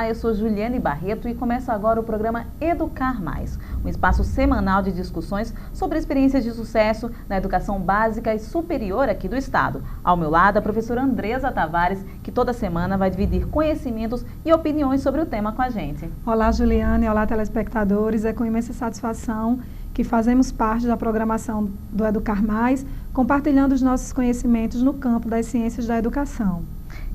Olá, eu sou Juliane Barreto e começa agora o programa Educar Mais, um espaço semanal de discussões sobre experiências de sucesso na educação básica e superior aqui do estado. Ao meu lado, a professora Andresa Tavares, que toda semana vai dividir conhecimentos e opiniões sobre o tema com a gente. Olá, Juliane, olá, telespectadores. É com imensa satisfação que fazemos parte da programação do Educar Mais, compartilhando os nossos conhecimentos no campo das ciências da educação.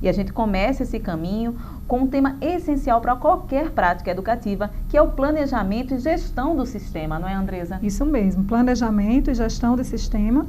E a gente começa esse caminho com um tema essencial para qualquer prática educativa, que é o planejamento e gestão do sistema, não é, Andresa? Isso mesmo, planejamento e gestão do sistema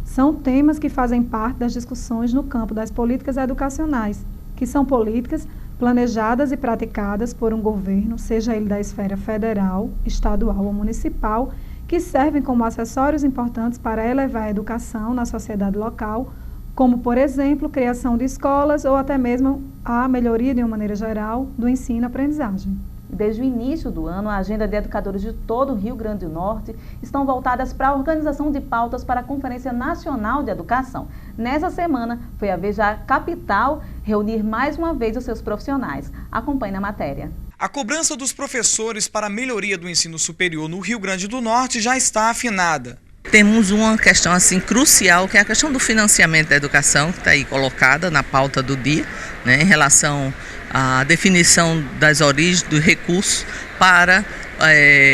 são temas que fazem parte das discussões no campo das políticas educacionais, que são políticas planejadas e praticadas por um governo, seja ele da esfera federal, estadual ou municipal, que servem como acessórios importantes para elevar a educação na sociedade local, como, por exemplo, criação de escolas ou até mesmo a melhoria, de uma maneira geral, do ensino e aprendizagem. Desde o início do ano, a agenda de educadores de todo o Rio Grande do Norte estão voltadas para a organização de pautas para a Conferência Nacional de Educação. Nessa semana, foi a vez da capital reunir mais uma vez os seus profissionais. Acompanhe na matéria. A cobrança dos professores para a melhoria do ensino superior no Rio Grande do Norte já está afinada. Temos uma questão assim crucial, que é a questão do financiamento da educação, que está aí colocada na pauta do dia, né, em relação à definição das origens do recurso para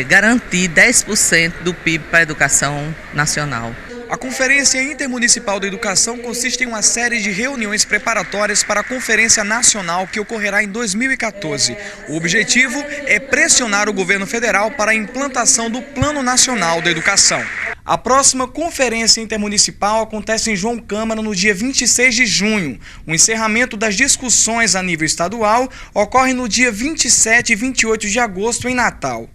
garantir 10% do PIB para a educação nacional. A Conferência Intermunicipal da Educação consiste em uma série de reuniões preparatórias para a Conferência Nacional que ocorrerá em 2014. O objetivo é pressionar o governo federal para a implantação do Plano Nacional da Educação. A próxima Conferência Intermunicipal acontece em João Câmara no dia 26 de junho. O encerramento das discussões a nível estadual ocorre no dia 27 e 28 de agosto em Natal.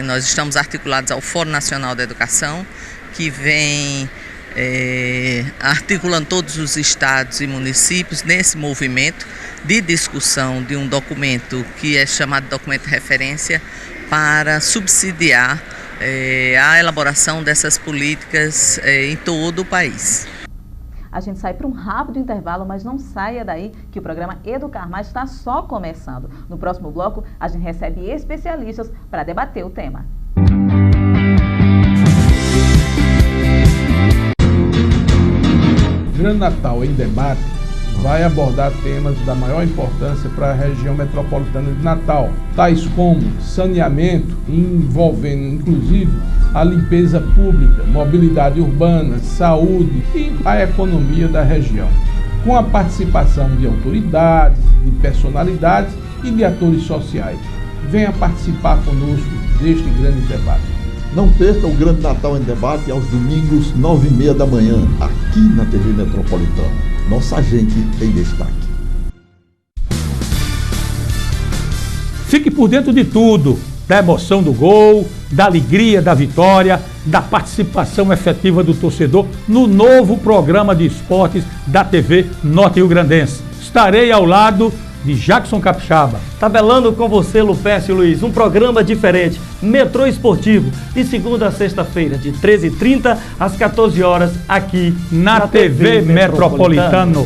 Nós estamos articulados ao Fórum Nacional da Educação, que vem articulando todos os estados e municípios nesse movimento de discussão de um documento que é chamado de documento de referência para subsidiar a elaboração dessas políticas em todo o país. A gente sai para um rápido intervalo, mas não saia daí que o programa Educar Mais está só começando. No próximo bloco, a gente recebe especialistas para debater o tema. Grande Natal em Debate vai abordar temas da maior importância para a região metropolitana de Natal, tais como saneamento, envolvendo inclusive a limpeza pública, mobilidade urbana, saúde e a economia da região, com a participação de autoridades, de personalidades e de atores sociais. Venha participar conosco deste grande debate. Não perca o Grande Natal em Debate aos domingos, 9h30 da manhã, aqui na TV Metropolitana. Nossa gente em destaque. Fique por dentro de tudo, da emoção do gol, da alegria da vitória, da participação efetiva do torcedor no novo programa de esportes da TV Norte Rio Grandense. Estarei ao lado de Jackson Capixaba. Tabelando com você, Lupécio Luiz, um programa diferente, Metrô Esportivo, de segunda a sexta-feira, de 13h30 às 14 horas, aqui na TV Metropolitano.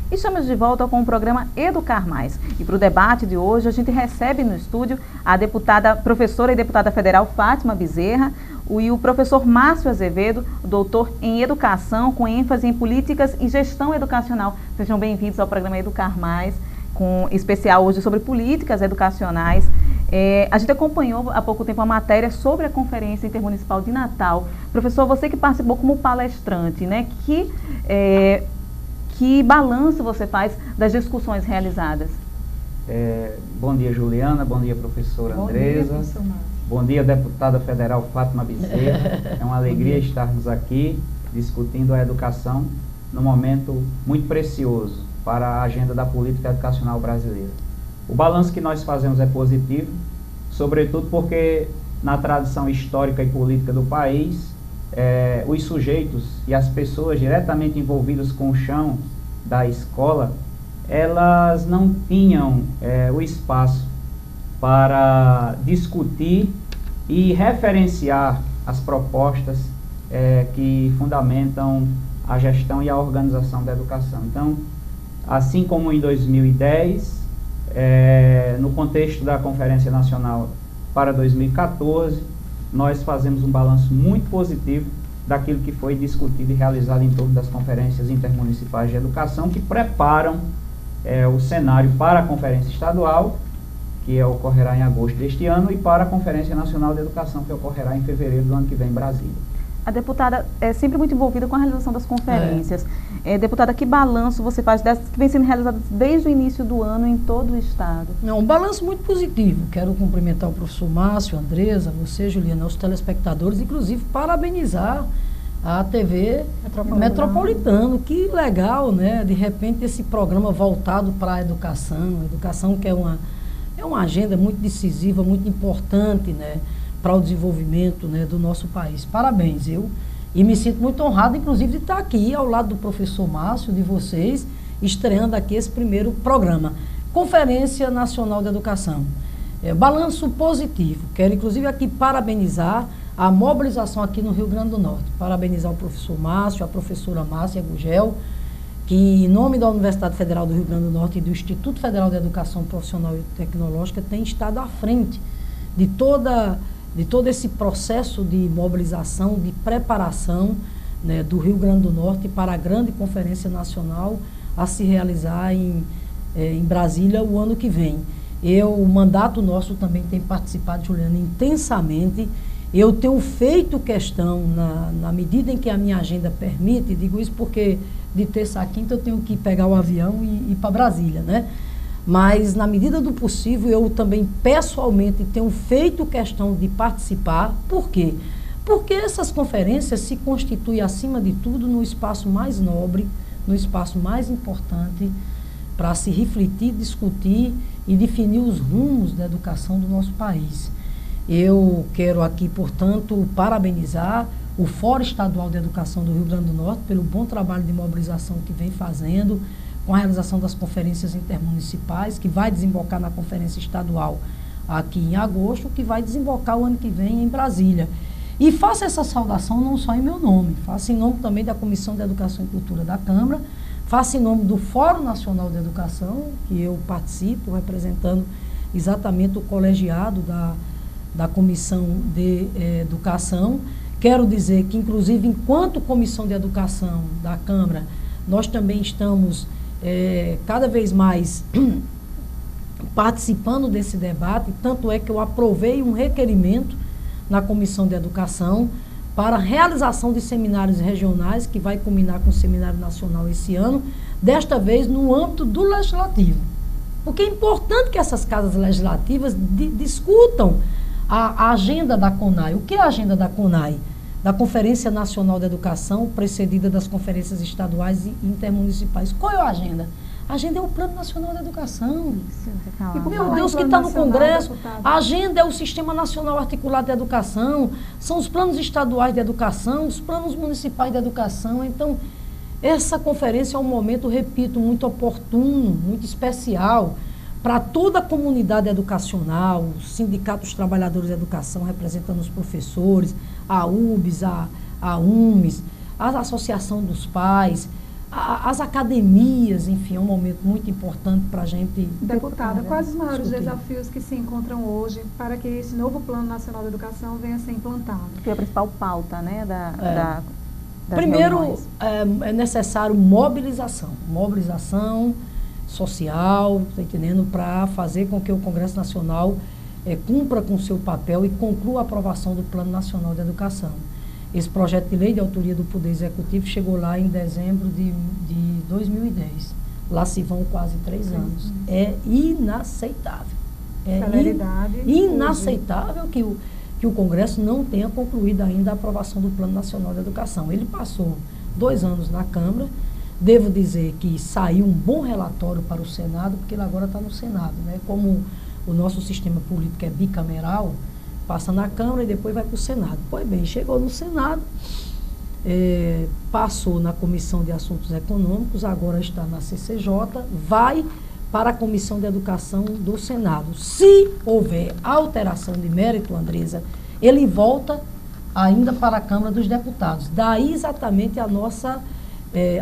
Estamos de volta com o programa Educar Mais. E para o debate de hoje, a gente recebe no estúdio a professora e deputada federal Fátima Bezerra e o professor Márcio Azevedo, doutor em Educação, com ênfase em Políticas e Gestão Educacional. Sejam bem-vindos ao programa Educar Mais, com especial hoje sobre políticas educacionais. A gente acompanhou há pouco tempo a matéria sobre a Conferência Intermunicipal de Natal. Professor, você que participou como palestrante, né? Que balanço você faz das discussões realizadas? Bom dia, Juliana. Bom dia, professora Andresa. Bom dia, deputada federal Fátima Bezerra. É uma alegria estarmos aqui discutindo a educação num momento muito precioso para a agenda da política educacional brasileira. O balanço que nós fazemos é positivo, sobretudo porque na tradição histórica e política do país, os sujeitos e as pessoas diretamente envolvidas com o chão da escola, elas não tinham o espaço para discutir e referenciar as propostas que fundamentam a gestão e a organização da educação. Então, assim como em 2010, no contexto da Conferência Nacional para 2014, nós fazemos um balanço muito positivo daquilo que foi discutido e realizado em torno das conferências intermunicipais de educação, que preparam o cenário para a Conferência Estadual, que ocorrerá em agosto deste ano, e para a Conferência Nacional de Educação, que ocorrerá em fevereiro do ano que vem em Brasília. A deputada é sempre muito envolvida com a realização das conferências. Deputada, que balanço você faz dessas que vem sendo realizadas desde o início do ano em todo o estado? Um balanço muito positivo. Quero cumprimentar o professor Márcio, a Andresa, você, Juliana, os telespectadores, inclusive parabenizar a TV Metropolitano. Que legal, né? De repente esse programa voltado para a educação que é uma agenda muito decisiva, muito importante, né? Para o desenvolvimento, né, do nosso país. Parabéns, e me sinto muito honrado, inclusive, de estar aqui ao lado do professor Márcio, de vocês, estreando aqui esse primeiro programa. Conferência Nacional de Educação. Balanço positivo. Quero, inclusive, aqui parabenizar a mobilização aqui no Rio Grande do Norte. Parabenizar o professor Márcio, a professora Márcia Gugel, que, em nome da Universidade Federal do Rio Grande do Norte e do Instituto Federal de Educação Profissional e Tecnológica, tem estado à frente de todo esse processo de mobilização, de preparação, né, do Rio Grande do Norte para a grande Conferência Nacional a se realizar em Brasília o ano que vem. O mandato nosso também tem participado, Juliana, intensamente. Eu tenho feito questão, na medida em que a minha agenda permite, digo isso porque de terça a quinta eu tenho que pegar o avião e ir para Brasília, né? Mas, na medida do possível, eu também pessoalmente tenho feito questão de participar. Por quê? Porque essas conferências se constituem, acima de tudo, no espaço mais nobre, no espaço mais importante para se refletir, discutir e definir os rumos da educação do nosso país. Eu quero aqui, portanto, parabenizar o Fórum Estadual de Educação do Rio Grande do Norte pelo bom trabalho de mobilização que vem fazendo, com a realização das conferências intermunicipais, que vai desembocar na Conferência Estadual aqui em agosto, que vai desembocar o ano que vem em Brasília. E faço essa saudação não só em meu nome, faço em nome também da Comissão de Educação e Cultura da Câmara, faço em nome do Fórum Nacional de Educação, que eu participo, representando exatamente o colegiado da Comissão de Educação. Quero dizer que, inclusive, enquanto Comissão de Educação da Câmara, nós também estamos cada vez mais participando desse debate, tanto é que eu aprovei um requerimento na Comissão de Educação para a realização de seminários regionais, que vai culminar com o Seminário Nacional esse ano, desta vez no âmbito do Legislativo. Porque é importante que essas casas legislativas discutam a agenda da CONAI. O que é a agenda da CONAI? Da Conferência Nacional de Educação, precedida das conferências estaduais e intermunicipais. Qual é a agenda? A agenda é o Plano Nacional de Educação. Meu Deus, que está no Congresso. A agenda é o Sistema Nacional Articulado de Educação, são os planos estaduais de educação, os planos municipais de educação. Então, essa conferência é um momento, repito, muito oportuno, muito especial para toda a comunidade educacional, os sindicatos dos trabalhadores de educação, representando os professores, a UBS, a UMES, a Associação dos Pais, as academias, enfim, é um momento muito importante para a gente... Deputada, quais os maiores desafios que se encontram hoje para que esse novo Plano Nacional de Educação venha a ser implantado? Que é a principal pauta, né, das primeiro, é necessário mobilização social, está entendendo, para fazer com que o Congresso Nacional cumpra com o seu papel e conclua a aprovação do Plano Nacional de Educação. Esse projeto de lei de autoria do Poder Executivo chegou lá em dezembro de 2010. Lá se vão quase 3 anos. É inaceitável. Inaceitável que o Congresso não tenha concluído ainda a aprovação do Plano Nacional de Educação. Ele passou 2 anos na Câmara. Devo dizer que saiu um bom relatório para o Senado, porque ele agora está no Senado, né? Como o nosso sistema político é bicameral, passa na Câmara e depois vai para o Senado. Pois bem, chegou no Senado, passou na Comissão de Assuntos Econômicos, agora está na CCJ, vai para a Comissão de Educação do Senado. Se houver alteração de mérito, Andresa, ele volta ainda para a Câmara dos Deputados. Daí exatamente a nossa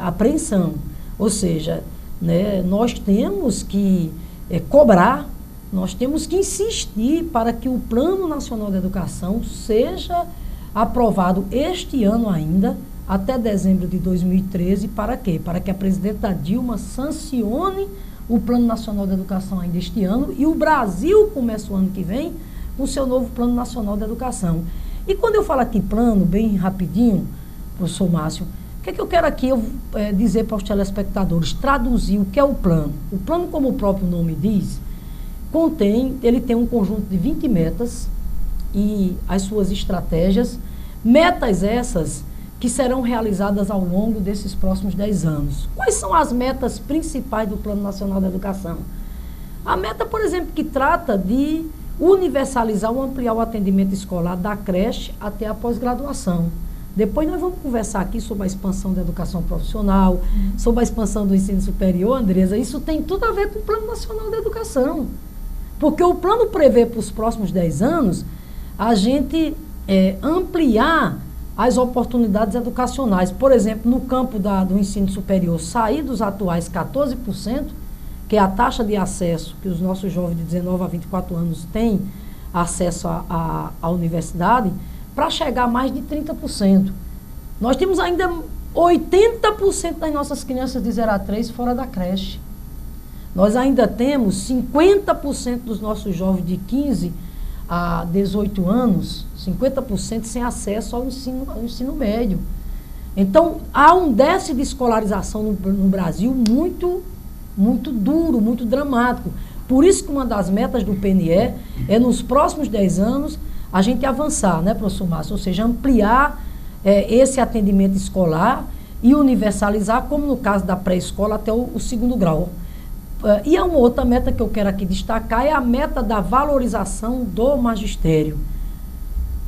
apreensão. Ou seja, né, nós temos que cobrar, nós temos que insistir para que o Plano Nacional de Educação seja aprovado este ano ainda, até dezembro de 2013, para quê? Para que a presidenta Dilma sancione o Plano Nacional de Educação ainda este ano e o Brasil comece o ano que vem com o seu novo Plano Nacional de Educação. E quando eu falo aqui plano, bem rapidinho, professor Márcio, o que é que eu quero aqui dizer para os telespectadores? Traduzir o que é o plano. O plano, como o próprio nome diz, ele tem um conjunto de 20 metas e as suas estratégias, metas essas que serão realizadas ao longo desses próximos 10 anos. Quais são as metas principais do Plano Nacional de Educação? A meta, por exemplo, que trata de universalizar ou ampliar o atendimento escolar da creche até a pós-graduação. Depois nós vamos conversar aqui sobre a expansão da educação profissional, sobre a expansão do ensino superior, Andresa. Isso tem tudo a ver com o Plano Nacional de Educação. Porque o plano prevê para os próximos 10 anos a gente ampliar as oportunidades educacionais. Por exemplo, no campo do ensino superior, sair dos atuais 14%, que é a taxa de acesso que os nossos jovens de 19 a 24 anos têm acesso à universidade, para chegar a mais de 30%. Nós temos ainda 80% das nossas crianças de 0 a 3 fora da creche. Nós ainda temos 50% dos nossos jovens de 15 a 18 anos, 50% sem acesso ao ensino médio. Então, há um déficit de escolarização no Brasil muito duro, muito dramático. Por isso que uma das metas do PNE é, nos próximos 10 anos, a gente avançar, né, professor Márcio? Ou seja, ampliar esse atendimento escolar e universalizar, como no caso da pré-escola, até o 2º grau. E uma outra meta que eu quero aqui destacar é a meta da valorização do magistério.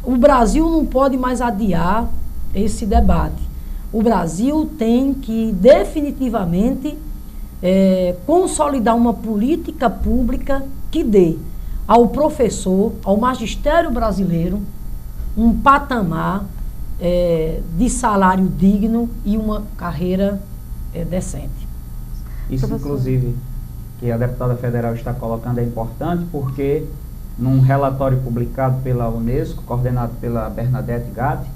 O Brasil não pode mais adiar esse debate. O Brasil tem que definitivamente consolidar uma política pública que dê ao professor, ao magistério brasileiro, um patamar de salário digno e uma carreira decente. Isso, inclusive, que a deputada federal está colocando é importante porque, num relatório publicado pela Unesco, coordenado pela Bernadette Gatti,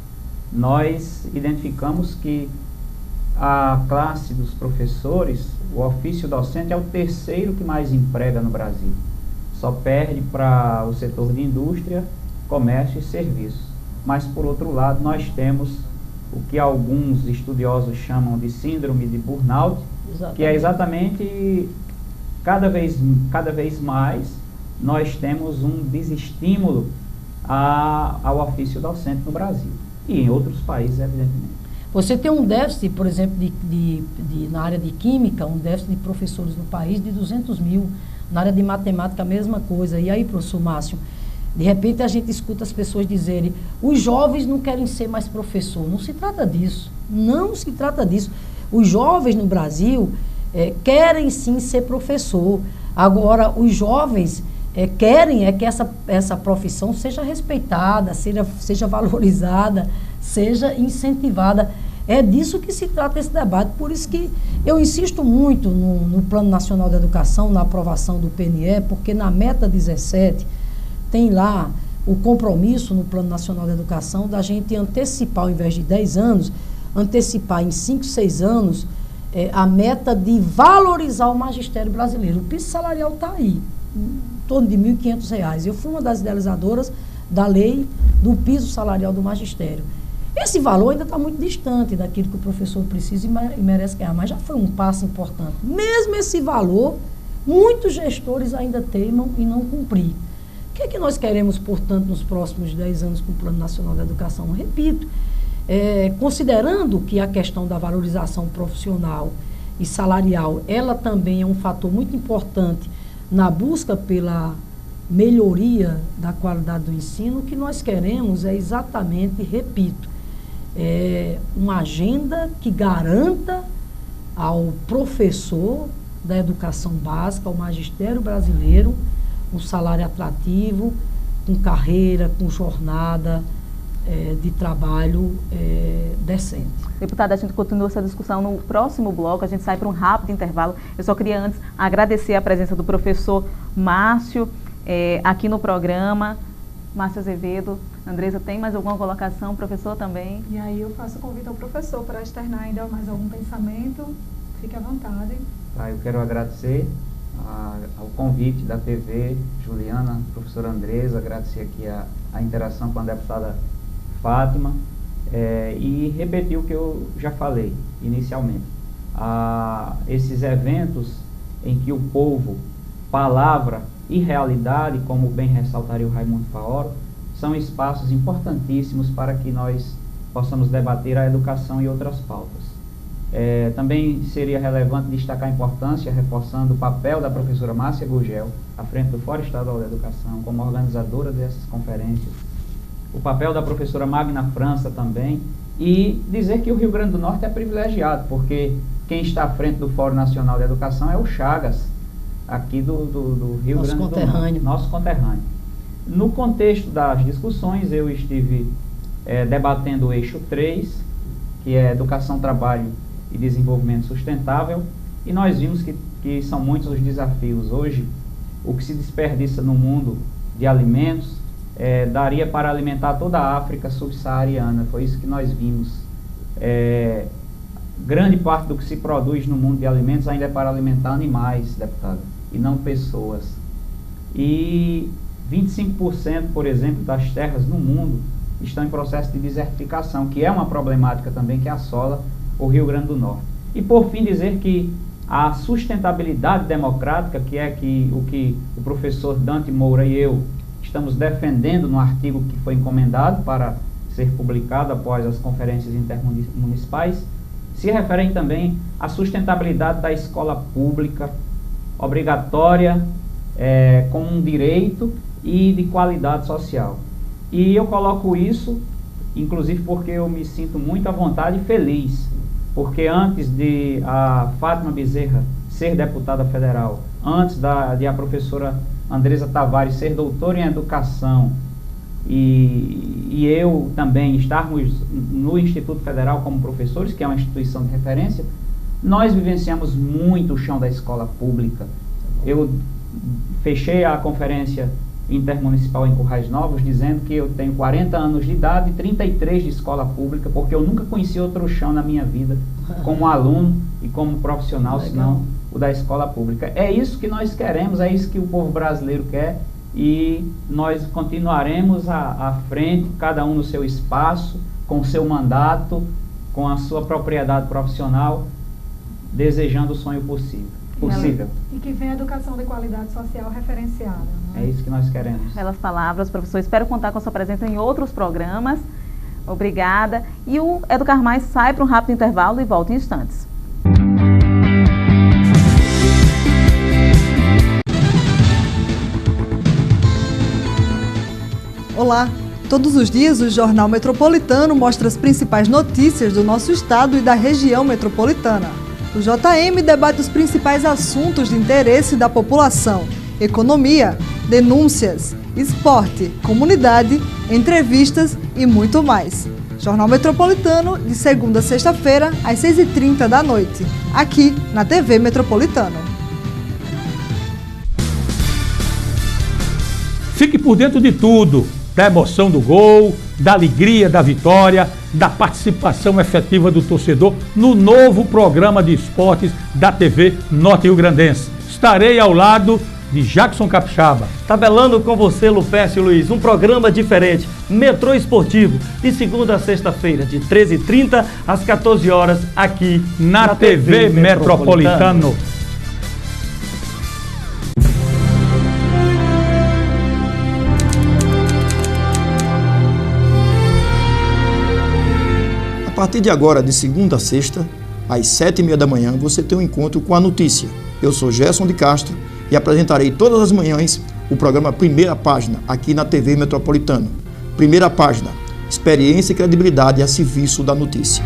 nós identificamos que a classe dos professores, o ofício docente, é o 3º que mais emprega no Brasil. Só perde para o setor de indústria, comércio e serviços. Mas, por outro lado, nós temos o que alguns estudiosos chamam de síndrome de burnout, que é exatamente, cada vez mais, nós temos um desestímulo ao ofício docente no Brasil. E em outros países, evidentemente. Você tem um déficit, por exemplo, na área de química, um déficit de professores no país de 200 mil. Na área de matemática, a mesma coisa. E aí, professor Márcio, de repente a gente escuta as pessoas dizerem: os jovens não querem ser mais professor. Não se trata disso. Não se trata disso. Os jovens no Brasil querem sim ser professor. Agora, os jovens querem que essa profissão seja respeitada, seja valorizada, seja incentivada. É disso que se trata esse debate. Por isso que eu insisto muito no Plano Nacional de Educação, na aprovação do PNE, porque na meta 17 tem lá o compromisso no Plano Nacional de Educação da gente antecipar, ao invés de 10 anos, antecipar em 5, 6 anos a meta de valorizar o magistério brasileiro. O piso salarial está aí, em torno de R$ 1.500. Eu fui uma das idealizadoras da lei do piso salarial do magistério. Esse valor ainda está muito distante daquilo que o professor precisa e merece ganhar, mas já foi um passo importante. Mesmo esse valor, muitos gestores ainda teimam em não cumprir. O que é que nós queremos, portanto, nos próximos 10 anos com o Plano Nacional da Educação? Repito, considerando que a questão da valorização profissional e salarial, ela também é um fator muito importante na busca pela melhoria da qualidade do ensino, o que nós queremos é exatamente, repito, uma agenda que garanta ao professor da educação básica, ao magistério brasileiro, um salário atrativo, com carreira, com jornada de trabalho decente. Deputada, a gente continua essa discussão no próximo bloco, a gente sai para um rápido intervalo. Eu só queria antes agradecer a presença do professor Márcio aqui no programa. Márcio Azevedo, Andresa, tem mais alguma colocação? Professor também? E aí eu faço o convite ao professor para externar ainda mais algum pensamento. Fique à vontade. Eu quero agradecer ao convite da TV, Juliana, professora Andresa, agradecer aqui a interação com a deputada Fátima e repetir o que eu já falei inicialmente. Esses eventos em que o povo, palavra e realidade, como bem ressaltaria o Raimundo Faoro, são espaços importantíssimos para que nós possamos debater a educação e outras pautas. Também seria relevante destacar a importância, reforçando o papel da professora Márcia Gurgel, à frente do Fórum Estadual da Educação, como organizadora dessas conferências, o papel da professora Magna França também, e dizer que o Rio Grande do Norte é privilegiado, porque quem está à frente do Fórum Nacional da Educação é o Chagas, aqui do Rio Grande do Norte, nosso conterrâneo. No contexto das discussões, eu estive debatendo o eixo 3, que é Educação, Trabalho e Desenvolvimento Sustentável, e nós vimos que são muitos os desafios. Hoje, o que se desperdiça no mundo de alimentos daria para alimentar toda a África subsaariana, foi isso que nós vimos. Grande parte do que se produz no mundo de alimentos ainda é para alimentar animais, deputada, e não pessoas. E 25%, por exemplo, das terras no mundo estão em processo de desertificação, que é uma problemática também que assola o Rio Grande do Norte. E por fim dizer que a sustentabilidade democrática, que é o que o professor Dante Moura e eu estamos defendendo no artigo que foi encomendado para ser publicado após as conferências intermunicipais, se referem também à sustentabilidade da escola pública, obrigatória, como um direito e de qualidade social. E eu coloco isso, inclusive porque eu me sinto muito à vontade e feliz, porque antes de a Fátima Bezerra ser deputada federal, antes de a professora Andresa Tavares ser doutora em educação e eu também estarmos no Instituto Federal como professores, que é uma instituição de referência, nós vivenciamos muito o chão da escola pública. Eu fechei a conferência intermunicipal em Currais Novos dizendo que eu tenho 40 anos de idade e 33 de escola pública, porque eu nunca conheci outro chão na minha vida como aluno e como profissional, senão o da escola pública. É isso que nós queremos, é isso que o povo brasileiro quer, e nós continuaremos à frente, cada um no seu espaço, com o seu mandato, com a sua propriedade profissional, desejando o sonho possível. E que venha a educação de qualidade social referenciada. É isso que nós queremos. Pelas palavras, professor. Espero contar com a sua presença em outros programas. Obrigada. E o Educar Mais sai para um rápido intervalo e volta em instantes. Olá! Todos os dias o Jornal Metropolitano mostra as principais notícias do nosso estado e da região metropolitana. O JM debate os principais assuntos de interesse da população: economia, denúncias, esporte, comunidade, entrevistas e muito mais. Jornal Metropolitano, de segunda a sexta-feira, às 6h30 da noite, aqui na TV Metropolitano. Fique por dentro de tudo, da emoção do gol, da alegria da vitória, da participação efetiva do torcedor no novo programa de esportes da TV Norte Rio Grandense. Estarei ao lado de Jackson Capixaba. Tabelando com você, Lupécio Luiz, um programa diferente, Metrô Esportivo, de segunda a sexta-feira, de 13h30 às 14 horas, aqui na TV Metropolitano. A partir de agora, de segunda a sexta, às 7h30 da manhã, você tem um encontro com a notícia. Eu sou Gerson de Castro e apresentarei todas as manhãs o programa Primeira Página, aqui na TV Metropolitano. Primeira Página, experiência e credibilidade a serviço da notícia.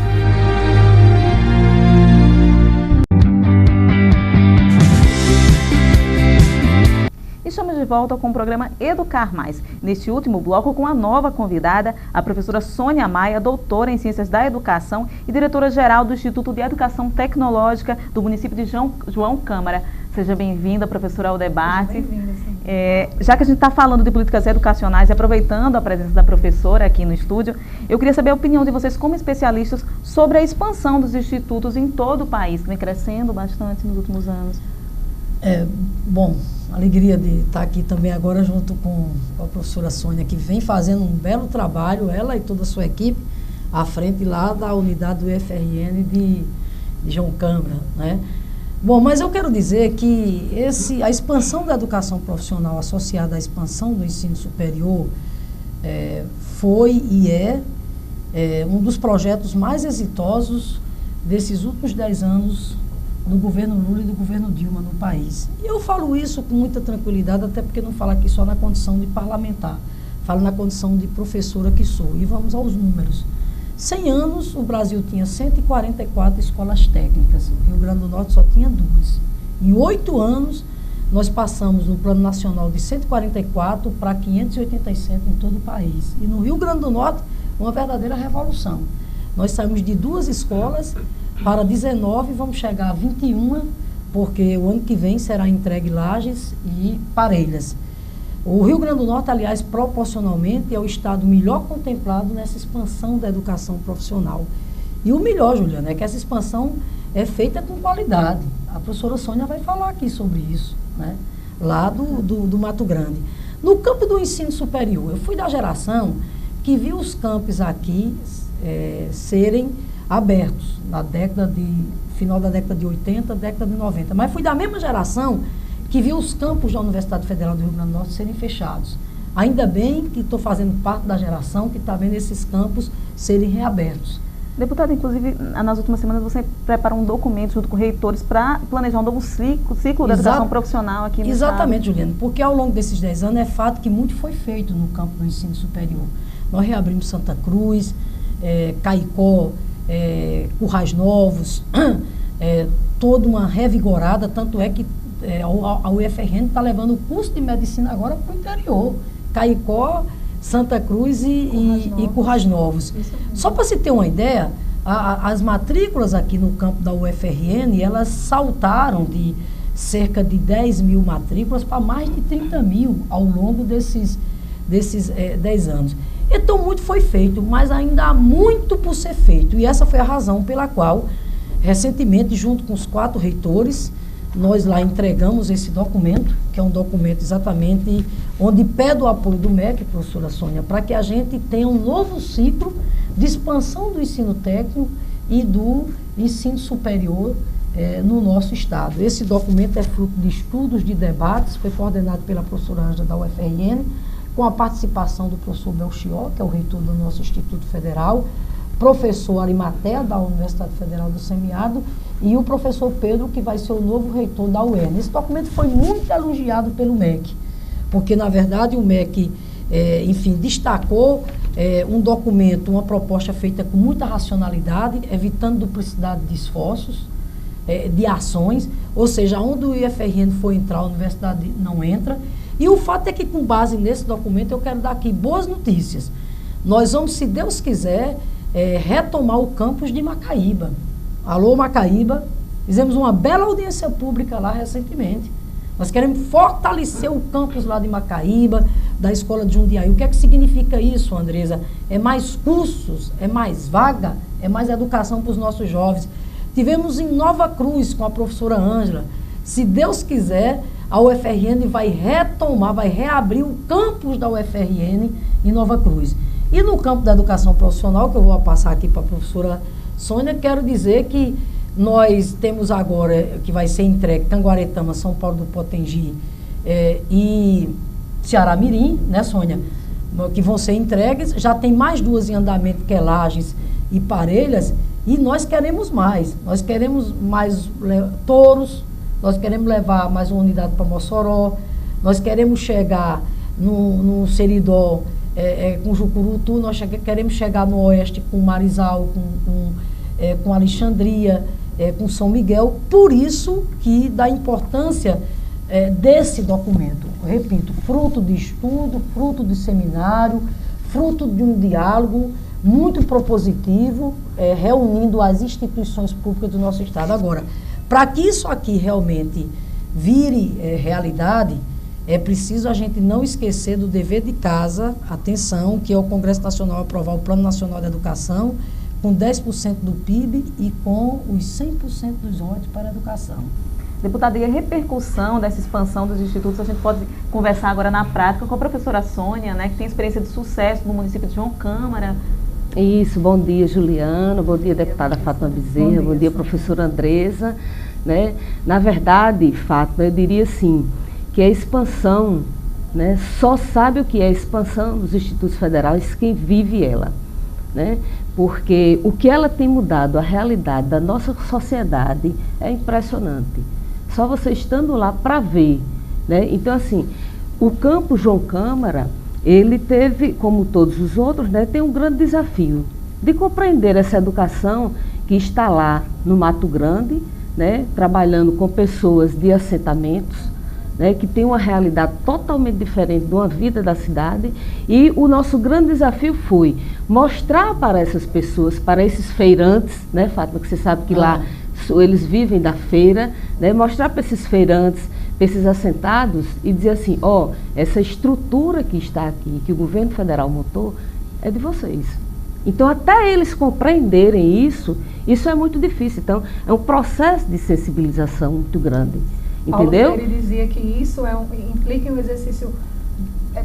Estamos de de volta com o programa Educar Mais. Neste último bloco, com a nova convidada, a professora Sônia Maia, doutora em Ciências da Educação e diretora-geral do Instituto de Educação Tecnológica do município de João Câmara. Seja bem-vinda, professora, ao debate. Bem-vinda, sim. Já que a gente está falando de políticas educacionais e aproveitando a presença da professora aqui no estúdio, eu queria saber a opinião de vocês como especialistas sobre a expansão dos institutos em todo o país, que vem crescendo bastante nos últimos anos. Bom, alegria de estar aqui também agora junto com a professora Sônia, que vem fazendo um belo trabalho, ela e toda a sua equipe, à frente lá da unidade do UFRN de João Câmara, né? Bom, mas eu quero dizer que a expansão da educação profissional associada à expansão do ensino superior foi e é um dos projetos mais exitosos desses últimos 10 anos do governo Lula e do governo Dilma no país. E eu falo isso com muita tranquilidade, até porque não falo aqui só na condição de parlamentar, falo na condição de professora que sou. E vamos aos números. 100 anos, o Brasil tinha 144 escolas técnicas, o Rio Grande do Norte só tinha 2. Em 8 anos, nós passamos no Plano Nacional de 144 para 587 em todo o país. E no Rio Grande do Norte, uma verdadeira revolução. Nós saímos de 2 escolas para 19, vamos chegar a 21, porque o ano que vem será entregue Lages e Parelhas. O Rio Grande do Norte, aliás, proporcionalmente, é o estado melhor contemplado nessa expansão da educação profissional. E o melhor, Juliana, é que essa expansão é feita com qualidade. A professora Sônia vai falar aqui sobre isso, né? Lá do Mato Grande. No campo do ensino superior, eu fui da geração que viu os campos aqui serem abertos na final da década de 80, década de 90. Mas fui da mesma geração que viu os campos da Universidade Federal do Rio Grande do Norte serem fechados. Ainda bem que estou fazendo parte da geração que está vendo esses campos serem reabertos. Deputada, inclusive, nas últimas semanas você preparou um documento junto com reitores para planejar um novo ciclo da educação profissional aqui no Exatamente, estado. Juliana, porque ao longo desses 10 anos é fato que muito foi feito no campo do ensino superior. Nós reabrimos Santa Cruz, Caicó, Currais Novos, toda uma revigorada, tanto é que a UFRN está levando o curso de medicina agora para o interior. Caicó, Santa Cruz e Currais Novos. Só para se ter uma ideia, as matrículas aqui no campo da UFRN, elas saltaram de cerca de 10 mil matrículas para mais de 30 mil ao longo desses 10 anos. Então, muito foi feito, mas ainda há muito por ser feito. E essa foi a razão pela qual, recentemente, junto com os 4 reitores, nós lá entregamos esse documento, que é um documento exatamente onde pede o apoio do MEC, professora Sônia, para que a gente tenha um novo ciclo de expansão do ensino técnico e do ensino superior no nosso estado. Esse documento é fruto de estudos, de debates, foi coordenado pela professora Ângela da UFRN, com a participação do professor Belchior, que é o reitor do nosso Instituto Federal, professor Arimatea, da Universidade Federal do Semiárido, e o professor Pedro, que vai ser o novo reitor da UERN. Esse documento foi muito elogiado pelo MEC, porque, na verdade, o MEC, destacou um documento, uma proposta feita com muita racionalidade, evitando duplicidade de esforços, de ações, ou seja, onde o IFRN for entrar, a universidade não entra. E o fato é que, com base nesse documento, eu quero dar aqui boas notícias. Nós vamos, se Deus quiser, retomar o campus de Macaíba. Alô, Macaíba, fizemos uma bela audiência pública lá recentemente. Nós queremos fortalecer o campus lá de Macaíba, da Escola de Jundiaí. O que é que significa isso, Andresa? É mais cursos, é mais vaga, é mais educação para os nossos jovens. Tivemos em Nova Cruz com a professora Ângela. Se Deus quiser, a UFRN vai retomar, vai reabrir o campus da UFRN em Nova Cruz. E no campo da educação profissional, que eu vou passar aqui para a professora Sônia, quero dizer que nós temos agora, que vai ser entregue, Tanguaretama, São Paulo do Potengi e Ceará Mirim, né, Sônia? Que vão ser entregues. Já tem mais 2 em andamento, que é Lages e Parelhas, e nós queremos mais. Nós queremos mais Touros, nós queremos levar mais uma unidade para Mossoró, nós queremos chegar no Seridó, com Jucurutu, nós queremos chegar no Oeste com Marizal, com Alexandria, com São Miguel. Por isso que da importância desse documento. repito, fruto de estudo, fruto de seminário, fruto de um diálogo muito propositivo, reunindo as instituições públicas do nosso Estado. Agora, para que isso aqui realmente vire realidade, é preciso a gente não esquecer do dever de casa, atenção, que é o Congresso Nacional aprovar o Plano Nacional de Educação, com 10% do PIB e com os 100% dos royalties para a educação. Deputada, e a repercussão dessa expansão dos institutos, a gente pode conversar agora na prática com a professora Sônia, né, que tem experiência de sucesso no município de João Câmara. Isso, bom dia, Juliana, bom dia, deputada Fátima Bezerra, bom dia, professora Andresa. Né? Na verdade, Fátima, eu diria assim, que a expansão, né, só sabe o que é a expansão dos institutos federais quem vive ela. Né? Porque o que ela tem mudado, a realidade da nossa sociedade é impressionante. Só você estando lá para ver. Né? Então, assim, o Campo João Câmara, ele teve, como todos os outros, né, tem um grande desafio de compreender essa educação que está lá no Mato Grande, né, trabalhando com pessoas de assentamentos, né, que tem uma realidade totalmente diferente de uma vida da cidade, e o nosso grande desafio foi mostrar para essas pessoas, para esses feirantes, né, Fátima, que você sabe que lá eles vivem da feira, né, mostrar para esses feirantes, para esses assentados e dizer assim, ó, essa estrutura que está aqui, que o governo federal montou, é de vocês. Então, até eles compreenderem isso é muito difícil. Então, é um processo de sensibilização muito grande. Entendeu? Paulo Freire dizia que isso implica um exercício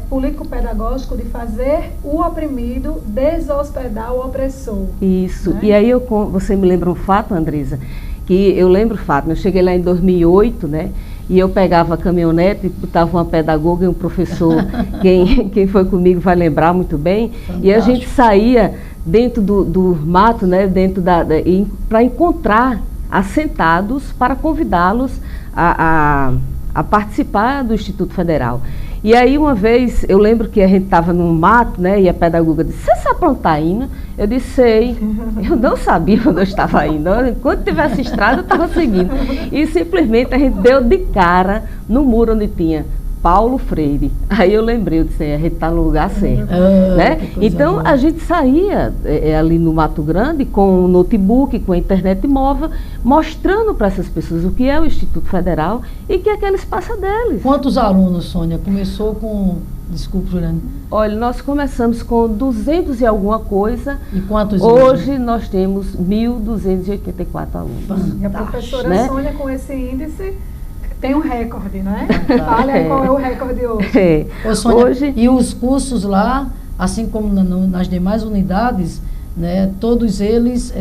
político-pedagógico de fazer o oprimido deshospedar o opressor. Isso. Né? E aí, você me lembra um fato, Andresa, que eu lembro, Fátima, eu cheguei lá em 2008, né? E eu pegava a caminhonete e botava uma pedagoga e um professor, quem foi comigo vai lembrar muito bem. Fantástico. E a gente saía dentro do mato, né, para encontrar assentados para convidá-los a participar do Instituto Federal. E aí uma vez, eu lembro que a gente estava num mato, né, e a pedagoga disse, você sabe para onde está indo? Eu disse, sei. Eu não sabia onde eu estava indo. Enquanto tivesse estrada, eu estava seguindo. E simplesmente a gente deu de cara no muro onde tinha Paulo Freire. Aí eu lembrei, eu disse, a gente está no lugar certo. Né? Então, boa. A gente saía ali no Mato Grande com o notebook, com a internet móvel, mostrando para essas pessoas o que é o Instituto Federal e que aquele espaço é deles. Quantos alunos, Sônia? Começou com... Desculpa, Juliana. Olha, nós começamos com 200 e alguma coisa. E quantos hoje? Nós temos 1.284 alunos. E a professora Sônia, com esse índice... Tem um recorde, né? Fala aí qual é o recorde hoje. Ô, Sônia, hoje. E os cursos lá, assim como nas demais unidades, né, todos eles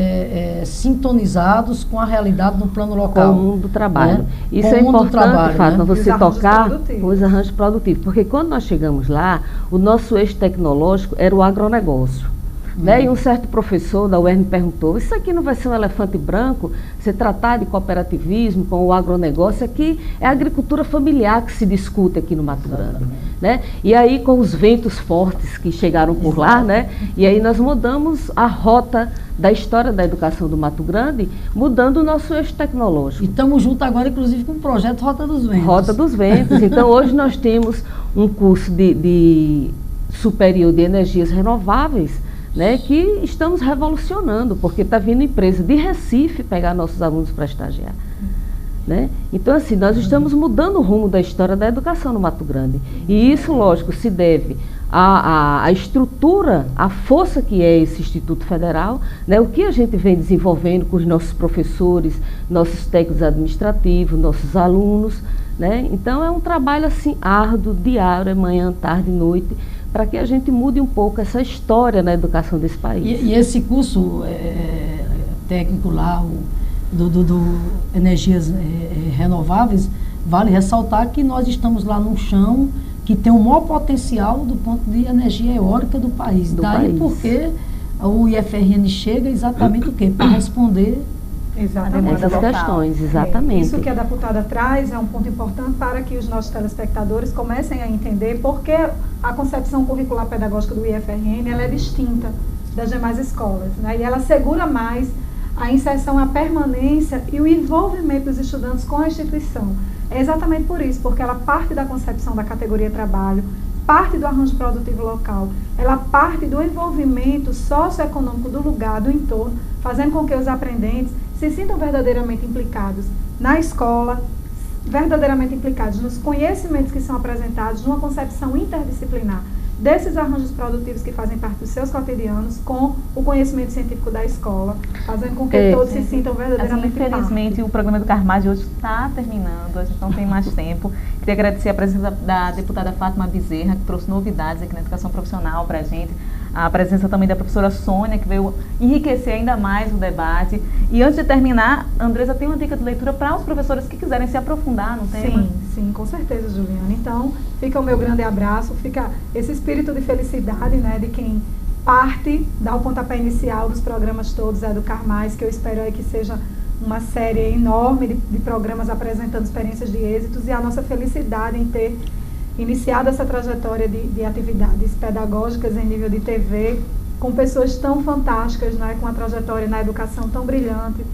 sintonizados com a realidade no plano local. Com o mundo do trabalho. Né? Isso é importante, Fátima, né? Você tocar os arranjos produtivos. Porque quando nós chegamos lá, o nosso eixo tecnológico era o agronegócio. Né? E um certo professor da UERN me perguntou, isso aqui não vai ser um elefante branco, você tratar de cooperativismo com o agronegócio? Aqui é a agricultura familiar que se discute aqui no Mato Grande. Né? E aí com os ventos fortes que chegaram por lá, né? E aí nós mudamos a rota da história da educação do Mato Grande, mudando o nosso eixo tecnológico. E estamos juntos agora, inclusive, com o projeto Rota dos Ventos. Rota dos Ventos. Então hoje nós temos um curso de superior de energias renováveis, né, que estamos revolucionando, porque está vindo empresa de Recife pegar nossos alunos para estagiar. Né? Então, assim, nós estamos mudando o rumo da história da educação no Mato Grande. E isso, lógico, se deve à estrutura, à força que é esse Instituto Federal, né, o que a gente vem desenvolvendo com os nossos professores, nossos técnicos administrativos, nossos alunos. Né? Então, é um trabalho assim árduo, diário, manhã, tarde, noite, para que a gente mude um pouco essa história na educação desse país. E esse curso técnico lá, do energias renováveis, vale ressaltar que nós estamos lá num chão que tem o maior potencial do ponto de energia eólica do país. Daí porque o IFRN chega exatamente o quê? Para responder essas questões, exatamente. Isso que a deputada traz é um ponto importante para que os nossos telespectadores comecem a entender porque a concepção curricular pedagógica do IFRN ela é distinta das demais escolas, né? E ela assegura mais a inserção, a permanência e o envolvimento dos estudantes com a instituição. É exatamente por isso, porque ela parte da concepção da categoria trabalho, parte do arranjo produtivo local, ela parte do envolvimento socioeconômico do lugar, do entorno, fazendo com que os aprendentes se sintam verdadeiramente implicados na escola, verdadeiramente implicados nos conhecimentos que são apresentados, numa concepção interdisciplinar desses arranjos produtivos que fazem parte dos seus cotidianos com o conhecimento científico da escola, fazendo com que todos se sintam verdadeiramente infelizmente, o programa do Carmaz de hoje está terminando, a gente não tem mais tempo. Queria agradecer a presença da deputada Fátima Bezerra, que trouxe novidades aqui na educação profissional para a gente. A presença também da professora Sônia, que veio enriquecer ainda mais o debate. E antes de terminar, Andresa, tem uma dica de leitura para os professores que quiserem se aprofundar no tema? Sim, com certeza, Juliana. Então, fica o meu grande abraço, fica esse espírito de felicidade, né, de quem parte, dá o pontapé inicial dos programas todos, Educar Mais, que eu espero aí que seja uma série enorme de programas apresentando experiências de êxitos, e a nossa felicidade em ter iniciado essa trajetória de atividades pedagógicas em nível de TV, com pessoas tão fantásticas, né, com uma trajetória na educação tão brilhante,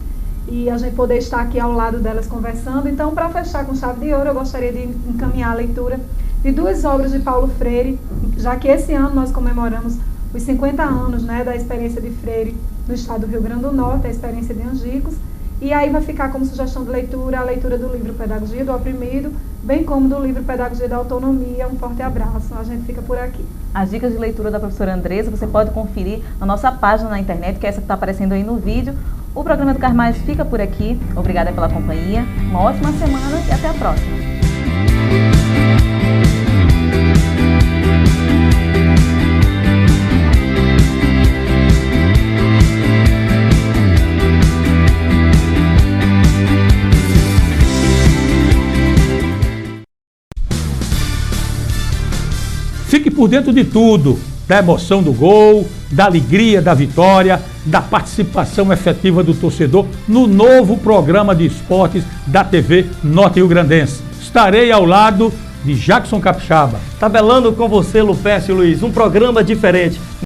e a gente poder estar aqui ao lado delas conversando. Então, para fechar com chave de ouro, eu gostaria de encaminhar a leitura de 2 obras de Paulo Freire, já que esse ano nós comemoramos os 50 anos, né, da experiência de Freire no estado do Rio Grande do Norte, a experiência de Angicos. E aí vai ficar como sugestão de leitura a leitura do livro Pedagogia do Oprimido, bem como do livro Pedagogia da Autonomia. Um forte abraço, a gente fica por aqui. As dicas de leitura da professora Andresa você pode conferir na nossa página na internet, que é essa que está aparecendo aí no vídeo. O programa do Carmaz fica por aqui. Obrigada pela companhia, uma ótima semana e até a próxima. Fique por dentro de tudo, da emoção do gol, da alegria da vitória, da participação efetiva do torcedor no novo programa de esportes da TV Norte Rio Grandense. Estarei ao lado de Jackson Capixaba. Tabelando com você, Lupécio Luiz, um programa diferente.